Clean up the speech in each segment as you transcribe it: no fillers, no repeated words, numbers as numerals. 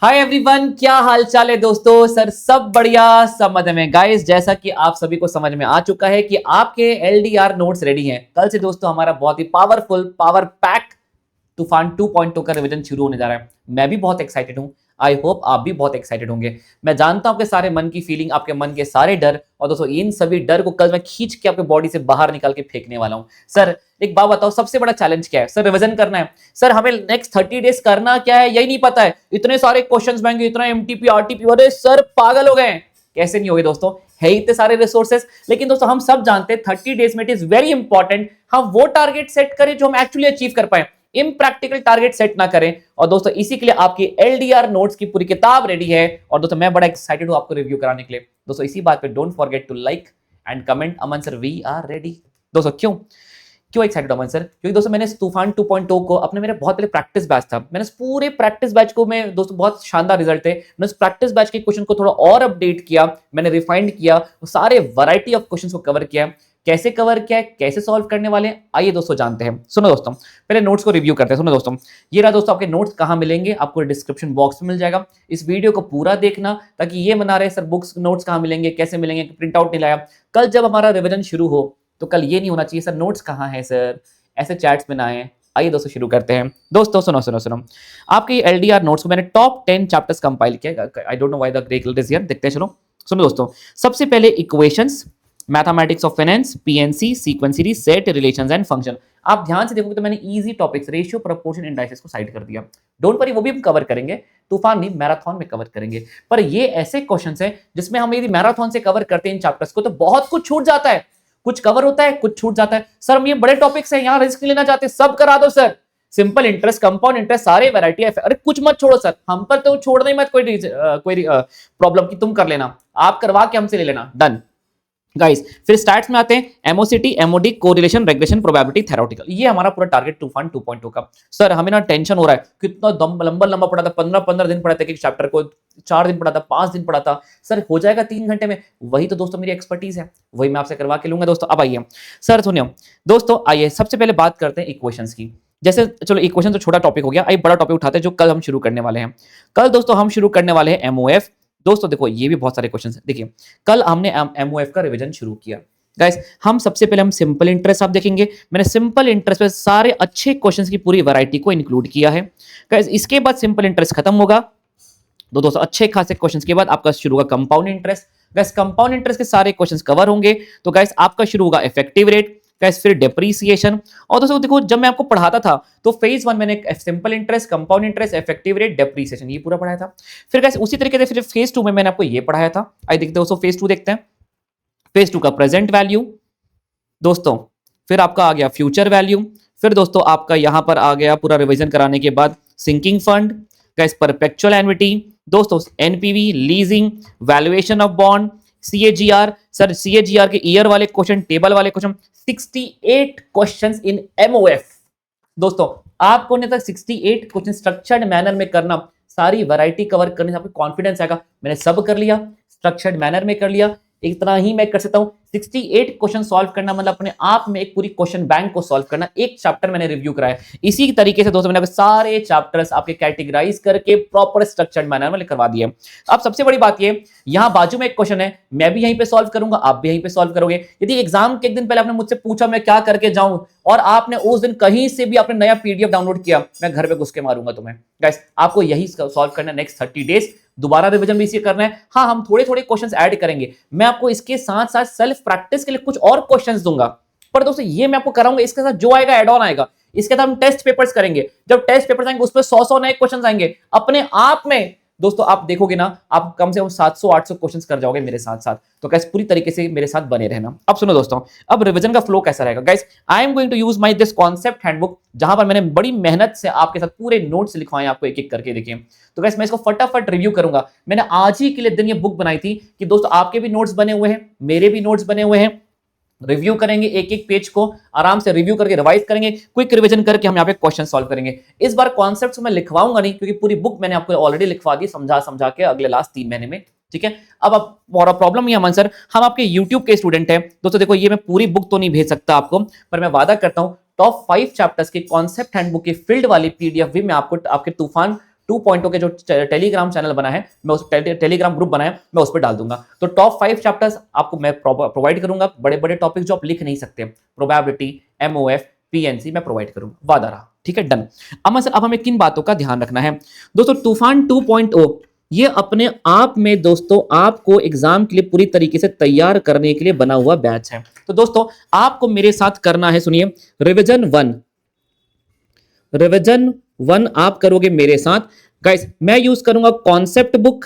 Hi everyone, क्या हाल चाल है दोस्तों। सर सब बढ़िया, सब मजे में। गाइस, जैसा कि आप सभी को समझ में आ चुका है कि आपके एलडीआर नोट्स रेडी हैं। कल से दोस्तों हमारा बहुत ही पावरफुल पावर पैक तूफान 2.0 का रिवीजन शुरू होने जा रहा है। मैं भी बहुत एक्साइटेड हूं। आई होप आप भी बहुत एक्साइटेड होंगे। मैं जानता हूं आपके सारे मन की फीलिंग, आपके मन के सारे डर, और दोस्तों इन सभी डर को कल मैं खींच के आपके बॉडी से बाहर निकाल के फेंकने वाला हूं। सर एक बात बताओ, सबसे बड़ा चैलेंज क्या है? सर रिवीजन करना है। सर हमें नेक्स्ट 30 डेज करना क्या है यही नहीं पता है। इतने सारे क्वेश्चंस मांगे, इतना एमटीपी आरटीपी, अरे सर पागल हो गए। कैसे नहीं हो गए दोस्तों, है इतने सारे रिसोर्सेस। लेकिन दोस्तों हम सब जानते हैं 30 डेज में इट इज वेरी इंपॉर्टेंट हम वो टारगेट सेट करें जो हम एक्चुअली अचीव कर पाए, इम्प्रैक्टिकल टारगेट सेट ना करें। और दोस्तों इसी के लिए आपकी एलडीआर नोट्स की पूरी किताब रेडी है। और दोस्तों मैं बड़ा एक्साइटेड हूं आपको रिव्यू कराने के लिए। दोस्तों इसी बात पे don't forget to like and comment Aman sir we are ready. दोस्तों क्यों क्यों एक्साइटेड अमन सर? क्योंकि दोस्तों मैंने तूफान 2.0 को अपने मेरे बहुत पहले प्रैक्टिस बैच था, मैंने पूरे प्रैक्टिस बैच को मैं दोस्तों बहुत शानदार रिजल्ट थे। मैंने उस प्रैक्टिस बैच के क्वेश्चन को थोड़ा और अपडेट किया, मैंने रिफाइंड किया, सारे वैरायटी ऑफ क्वेश्चंस को कवर किया। कैसे कवर किया है, कैसे सॉल्व करने वाले हैं, आइए दोस्तों जानते हैं। सुनो दोस्तों, पहले नोट्स को रिव्यू करते हैं। सुनो दोस्तों, ये रहा दोस्तों आपके नोट्स कहां मिलेंगे, आपको डिस्क्रिप्शन बॉक्स में मिल जाएगा। इस वीडियो को पूरा देखना ताकि ये बना रहे सर बुक्स नोट्स कहां मिलेंगे, कैसे मिलेंगे, प्रिंट आउट नहीं लाया। कल जब हमारा रिवीजन शुरू हो तो कल ये नहीं होना चाहिए सर नोट्स कहां है सर, ऐसे चैट्स में ना आए। आइए दोस्तों शुरू करते हैं। दोस्तों सुनो सुनो सुनो, आपके एलडीआर नोट्स को मैंने टॉप 10 चैप्टर्स कंपाइल किया। I don't know why the grey colour is here, देखते हैं चलो। सुनो दोस्तों, सबसे पहले equations, mathematics of finance, PNC, sequence series, set, relations and function. आप ध्यान से देखोगे तो मैंने easy topics, ratio, proportion, indices को साइड कर दिया। डोंट वरी, वो भी हम कवर करेंगे, तूफान नहीं मैराथन में कवर करेंगे। पर ये ऐसे क्वेश्चंस हैं जिसमें हम यदि मैराथन से कवर करते हैं इन चैप्टर्स को तो बहुत कुछ छूट जाता है। कुछ कवर होता है, कुछ छूट जाता है। सर हम ये बड़े टॉपिक्स हैं, यहां रिस्क नहीं लेना चाहते, सब करा दो sir. Simple interest, compound interest, सारे वैरायटी है। अरे कुछ मत छोड़ो सर, हम पर तो छोड़ना ही मत कोई प्रॉब्लम की तुम कर लेना, आप करवा के हमसे ले लेना, डन गाइस। फिर स्टैट्स में आते हैं, MOCT, MOD, correlation, regression, probability, theoretical. ये हमारा पूरा टारगेट तूफान 2.0 का। सर हमें ना टेंशन हो रहा है, कितना लंबा लंबा पढ़ा था, 15 दिन पढ़ा था एक चैप्टर को, 4 दिन पढ़ा था, 5 दिन पढ़ा था। सर हो जाएगा 3 घंटे में। वही तो दोस्तों मेरी एक्सपर्टीज है, वही मैं आपसे करवा के लूंगा दोस्तों। अब आइए सर सुनिए दोस्तों, आइए सबसे पहले बात करते हैं इक्वेशंस की। जैसे चलो इक्वेशन तो छोटा टॉपिक हो गया, आइए बड़ा टॉपिक उठाते हैं जो कल हम शुरू करने वाले हैं। कल दोस्तों हम शुरू करने वाले हैं एमओएफ। दोस्तों देखो ये भी बहुत सारे क्वेश्चन हैं। देखिए कल हमने एमओएफ का रिवीजन शुरू किया। गाइस हम सबसे पहले हम सिंपल इंटरेस्ट आप देखेंगे, मैंने सिंपल इंटरेस्ट में सारे अच्छे क्वेश्चंस की पूरी वैरायटी को इंक्लूड किया है। गाइस इसके बाद सिंपल इंटरेस्ट खत्म होगा तो दोस्तों अच्छे खासे क्वेश्चंस के बाद आपका शुरू होगा compound interest. Guys compound interest के सारे क्वेश्चंस कवर होंगे तो गाइस आपका शुरू होगा इफेक्टिव रेट, गाइस फिर डेप्रीसिएशन। और दोस्तों देखो जब मैं आपको पढ़ाता था तो फेज 1 मैंने simple interest, compound interest, effective rate, depreciation ये पूरा पढ़ाया था। फिर गाइस उसी तरीके से फिर फेज 2 में मैंने आपको ये पढ़ाया था। आइए देखते हैं दोस्तों फेज 2 देखते हैं। फेज 2 का प्रेजेंट वैल्यू दोस्तों, फिर आपका आ गया फ्यूचर वैल्यू, फिर दोस्तों आपका यहां पर आ गया पूरा रिवीजन कराने के बाद sinking fund, guys perpetual annuity, दोस्तों NPV, leasing, valuation of bond, CAGR. Sir CAGR के ईयर वाले क्वेश्चन, टेबल वाले क्वेश्चन, 68 क्वेश्चंस इन एमओएफ। दोस्तों आपको ने तक 68 क्वेश्चन स्ट्रक्चर्ड मैनर में करना, सारी वैरायटी कवर करने से आपको कॉन्फिडेंस आएगा। मैंने सब कर लिया, स्ट्रक्चर्ड मैनर में कर लिया, इतना ही मैं कर सकता हूं। 68 क्वेश्चन सॉल्व करना मतलब अपने आप में एक पूरी क्वेश्चन बैंक को सॉल्व करना। एक चैप्टर मैंने रिव्यू कराया, इसी तरीके से दोस्तों मैंने सारे चैप्टर्स आपके कैटेगराइज करके प्रॉपर स्ट्रक्चर्ड मैनर में करवा दिए। अब सबसे बड़ी बात ये, यहां बाजू में एक क्वेश्चन है, मैं भी यहीं पे सॉल्व करूंगा, आप भी यहीं पे सॉल्व करोगे। यदि एग्जाम के एक दिन पहले आपने मुझसे पूछा मैं क्या करके जाऊं और आपने उस दिन कहीं से भी आपने नया पीडीएफ डाउनलोड किया, मैं घर पे घुस के मारूंगा तुम्हें। गाइस आपको यही सॉल्व करना है नेक्स्ट 30 डेज, दोबारा रिवीजन भी इसी करना है। हाँ हम थोड़े थोड़े क्वेश्चंस ऐड करेंगे, मैं आपको इसके साथ साथ सेल्फ प्रैक्टिस के लिए कुछ और क्वेश्चंस दूंगा। पर दोस्तों ये मैं आपको कराऊंगा, इसके साथ जो आएगा एड ऑन आएगा। इसके साथ हम टेस्ट पेपर्स करेंगे, जब टेस्ट पेपर्स आएंगे उसमें 100 नए क्वेश्चंस आएंगे अपने आप में। दोस्तों आप देखोगे ना, आप कम से कम 700-800 क्वेश्चंस कर जाओगे मेरे साथ साथ। तो गाइस पूरी तरीके से मेरे साथ बने रहना। अब सुनो दोस्तों, अब रिवीजन का फ्लो कैसा रहेगा। Guys I am going to use my this concept handbook, जहां पर मैंने बड़ी मेहनत से आपके साथ पूरे नोट्स लिखवाए आपको एक एक करके। देखिए तो गाइस मैं इसको फटाफट रिव्यू करूंगा। मैंने आज ही के लिए दिन ये बुक बनाई थी कि दोस्तों आपके भी नोट्स बने हुए हैं, मेरे भी नोट्स बने हुए हैं, रिव्यू करेंगे एक एक पेज को, आराम से रिव्यू करके रिवाइज करेंगे, क्विक रिवीजन करके हम यहाँ पे क्वेश्चन सॉल्व करेंगे। इस बार कॉन्सेप्ट्स मैं लिखवाऊंगा नहीं क्योंकि पूरी बुक मैंने आपको ऑलरेडी लिखवा दी समझा समझा के अगले लास्ट 3 महीने में, ठीक है। अब प्रॉब्लम ये अमन सर, हम आपके यूट्यूब के स्टूडेंट हैं। दोस्तों देखो ये मैं पूरी बुक तो नहीं भेज सकता आपको, पर मैं वादा करता हूं टॉप 5 चैप्टर्स के कॉन्सेप्ट हैंडबुक की फील्ड वाली पीडीएफ भी मैं आपको आपके तूफान 2.0 के जो टेलीग्राम चैनल बना है, मैं उस टेलीग्राम ग्रुप बना है, मैं उस पर डाल दूंगा। तो टॉप 5 चैप्टर्स आपको मैं प्रोवाइड करूंगा, बड़े बड़े टॉपिक जो आप लिख नहीं सकते, प्रोबेबिलिटी, एमओएफ, पीएनसी मैं प्रोवाइड करूंगा, वादा रहा। ठीक है, डन। अब हमें किन बातों का ध्यान रखना है दोस्तों? तूफान 2.0 ये अपने आप में दोस्तों आपको एग्जाम के लिए पूरी तरीके से तैयार करने के लिए बना हुआ बैच है। तो दोस्तों आपको मेरे साथ करना है, सुनिए, रिवीजन 1 आप करोगे मेरे साथ। गाइस मैं यूज करूंगा concept book,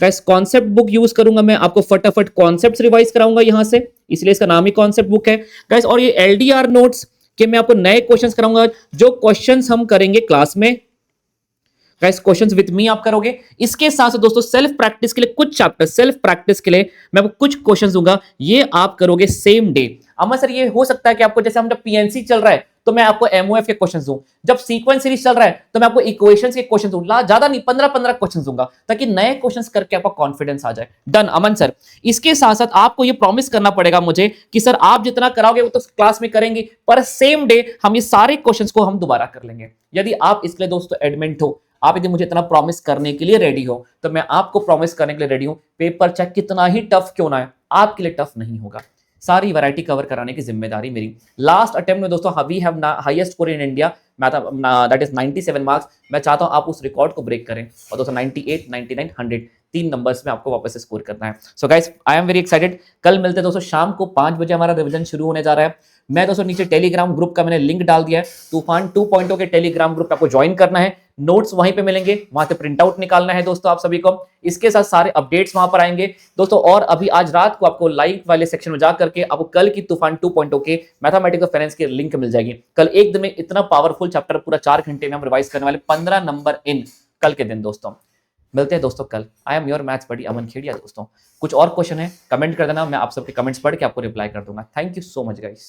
guys concept book use करूंगा मैं, आपको फटाफट कॉन्सेप्ट्स रिवाइज कराऊंगा यहां से, इसलिए इसका नाम ही कॉन्सेप्ट बुक है गाइस। और ये एलडीआर नोट्स के मैं आपको नए क्वेश्चंस कराऊंगा, जो क्वेश्चंस हम करेंगे क्लास में गाइस, क्वेश्चंस विद मी आप करोगे। इसके साथ साथ दोस्तों सेल्फ प्रैक्टिस के लिए कुछ चैप्टर, सेल्फ प्रैक्टिस के लिए मैं आपको कुछ क्वेश्चंस दूंगा, ये आप करोगे सेम डे। अमर सर ये हो सकता है कि आपको, जैसे हम जब पीएनसी चल रहा है तो मैं आपको एमओएफ के क्वेश्चंस दूं, जब सीक्वेंस सीरीज चल रहा है तो मैं आपको इक्वेशंस के क्वेश्चंस दूं, ज्यादा नहीं 15-15 क्वेश्चंस दूंगा, ताकि नए क्वेश्चंस करके आपका कॉन्फिडेंस आ जाए। डन अमन सर। इसके साथ साथ आपको ये प्रॉमिस करना पड़ेगा मुझे कि सर आप जितना कराओगे वो तो क्लास में करेंगे, पर सेम डे हम ये सारे क्वेश्चंस को हम दोबारा कर लेंगे। यदि आप इसके लिए दोस्तों एडमेंट हो, आप यदि मुझे इतना प्रॉमिस करने के लिए रेडी हो, तो मैं आपको प्रॉमिस करने के लिए रेडी हूं। पेपर चेक कितना ही टफ क्यों ना है, आपके लिए टफ नहीं होगा। सारी वैरायटी कवर कराने की जिम्मेदारी मेरी। लास्ट अटेम्प्ट में दोस्तों we have highest score in India, that is 97 marks. मैं चाहता हूं आप उस रिकॉर्ड को ब्रेक करें, और दोस्तों 98, 99, 100 3 नंबर्स में आपको वापस से स्कोर करना है। So guys I am very excited. कल मिलते हैं दोस्तों शाम को 5 बजे, हमारा रिवीजन शुरू होने जा रहा है। मैं दोस्तों नीचे टेलीग्राम ग्रुप का मैंने लिंक डाल दिया है, तूफान 2.0 के टेलीग्राम ग्रुप आपको ज्वाइन करना है, नोट्स वहीं पे मिलेंगे, वहां से प्रिंट आउट निकालना है दोस्तों आप सभी को। इसके साथ सारे अपडेट्स वहां पर आएंगे दोस्तों। और अभी आज रात को आपको लाइव वाले सेक्शन में जा करके आपको कल की तूफान 2.0 के मैथमेटिक्स ऑफ फाइनेंस की लिंक मिल जाएगी। कल एक दिन में इतना पावरफुल चैप्टर पूरा 4 घंटे में हम रिवाइज करने वाले, 15 नंबर इन कल के दिन दोस्तों। मिलते हैं दोस्तों कल। आई एम योर मैथ्स बडी अमन खेड़िया दोस्तों। कुछ और क्वेश्चन है कमेंट कर देना, मैं आप सबके कमेंट्स पढ़ के आपको रिप्लाई कर दूंगा। Thank you so much guys.